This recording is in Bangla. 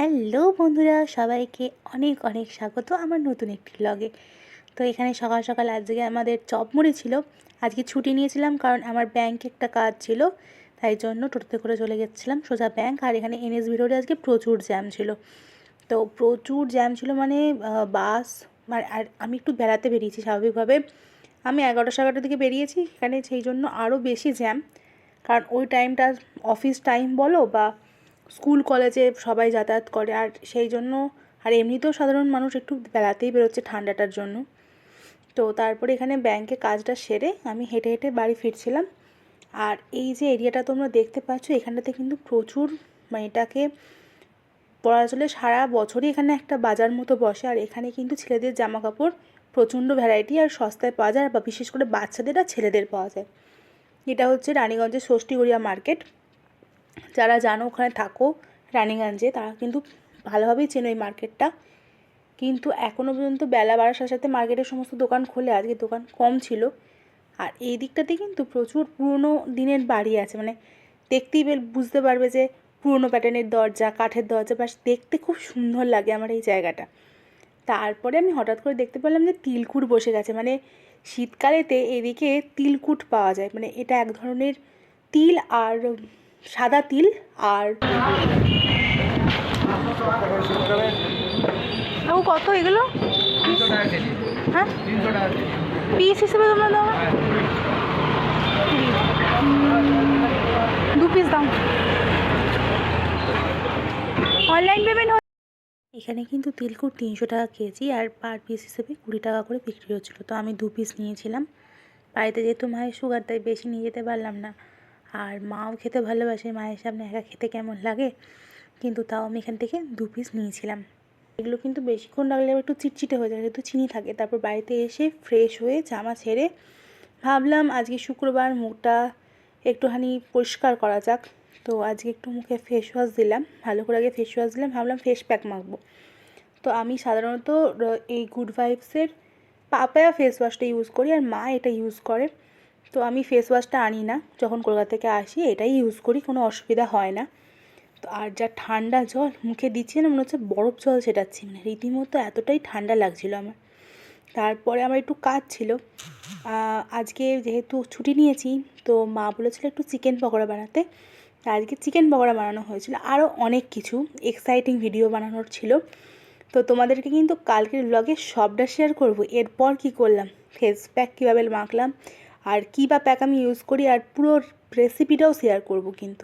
হ্যালো বন্ধুরা, সবাইকে অনেক অনেক স্বাগত আমার নতুন একটি ব্লগে। তো এখানে সকাল সকাল আজকে আমাদের চপ মুড়ি ছিল। আজকে ছুটি নিয়েছিলাম কারণ আমার ব্যাংকে একটা কাজ ছিল, তাই জন্য টোটোতে করে চলে গেছিলাম সোজা ব্যাংক। আর এখানে এনএসবি রোডে আজকে প্রচুর জ্যাম ছিল। তো প্রচুর জ্যাম ছিল মানে বাস, আর আমি একটু বেড়াতে বেরিয়েছি স্বাভাবিকভাবে। আমি 11টা-11টার দিকে বেরিয়েছি, এখানে সেই জন্য আরও বেশি জ্যাম। কারণ ওই টাইমটা অফিস টাইম বলো বা স্কুল কলেজে সবাই যাতায়াত করে, আর সেই জন্য আর এমনিতেও সাধারণ মানুষ একটু বেড়াতেই বেরোচ্ছে ঠান্ডাটার জন্য। তো তারপরে এখানে ব্যাংকে কাজটা সেরে আমি হেঁটে হেঁটে বাড়ি ফিরছিলাম। আর এই যে এরিয়াটা তোমরা দেখতে পাচ্ছ, এখানটাতে কিন্তু প্রচুর মানে এটাকে বলা চলে সারা বছরই এখানে একটা বাজার মতো বসে। আর এখানে কিন্তু ছেলেদের জামা কাপড় প্রচণ্ড ভ্যারাইটি আর সস্তায় পাওয়া যায়, বা বিশেষ করে বাচ্চাদের আর ছেলেদের পাওয়া যায়। এটা হচ্ছে রানীগঞ্জের ষষ্ঠীগড়িয়া মার্কেট। যারা জানো ওখানে থাকো রানীগঞ্জে, তারা কিন্তু ভালোভাবেই চেনো এই মার্কেটটা। কিন্তু এখনও পর্যন্ত বেলা বাড়ার সাথে সাথে মার্কেটের সমস্ত দোকান খোলে, আজকে দোকান কম ছিল। আর এই দিকটাতে কিন্তু প্রচুর পুরনো দিনের বাড়ি আছে, মানে দেখতেই বুঝতে পারবে যে পুরনো প্যাটার্নের দরজা, কাঠের দরজা, বাস দেখতে খুব সুন্দর লাগে আমার এই জায়গাটা। তারপরে আমি হঠাৎ করে দেখতে পেলাম যে তিলকুট বসে গেছে, মানে শীতকালেতে এদিকে তিলকুট পাওয়া যায়, মানে এটা এক ধরনের তিল আর সাদা তিল। আর কত এগুলো? হ্যাঁ, পিস হিসেবে তোমরা দাও? 2 পিস দাও। Online payment. এখানে কিন্তু তিলকুট 300 টাকা কেজি, আর পার পিস হিসেবে 20 টাকা করে বিক্রি হচ্ছিলো। তো আমি 2 পিস নিয়েছিলাম। বাড়িতে যেহেতু মায়ের সুগার, তাই বেশি নিয়ে যেতে পারলাম না। আর মাও খেতে ভালোবাসে, মায়ের সামনে একা খেতে কেমন লাগে, কিন্তু তাও আমি এখান থেকে 2 পিস নিয়েছিলাম। এগুলো কিন্তু বেশিক্ষণ রাখলে একটু চিটচিটে হয়ে যায়, যেহেতু চিনি থাকে। তারপর বাড়িতে এসে ফ্রেশ হয়ে জামা ছেড়ে ভাবলাম আজকে শুক্রবার, মুখটা একটুখানি পরিষ্কার করা যাক। তো আজকে একটু মুখে ফেস ওয়াশ দিলাম, ভালো করে আগে ফেস ওয়াশ দিলাম, ভাবলাম ফেস প্যাক মাখবো। তো আমি সাধারণত এই গুড ভাইবসের পাপায়া ফেস ওয়াশটা ইউজ করি, আর মা এটা ইউজ করে। তো আমি ফেস ওয়াশটা আনি না, যখন কলকাতা থেকে আসি এটাই ইউজ করি, কোনো অসুবিধা হয় না। তো আর যা ঠান্ডা জল মুখে দিচ্ছি না, মনে হচ্ছে বরফ জল ছেটাচ্ছি, মানে রীতিমতো এতটাই ঠান্ডা লাগছিলো আমার। তারপরে আমার একটু কাজ ছিল, আজকে যেহেতু ছুটি নিয়েছি, তো মা বলেছিল একটু চিকেন পকোড়া বানাতে। আজকে চিকেন পকোড়া বানানো হয়েছিল, আরও অনেক কিছু এক্সাইটিং ভিডিও বানানোর ছিল। তো তোমাদেরকে কিন্তু কালকের ব্লগে সবটা শেয়ার করব। এরপর কি করলাম, ফেস প্যাক কীভাবে মাখলাম, আর কী বা প্যাক আমি ইউজ করি, আর পুরো রেসিপিটাও শেয়ার করব কিন্তু।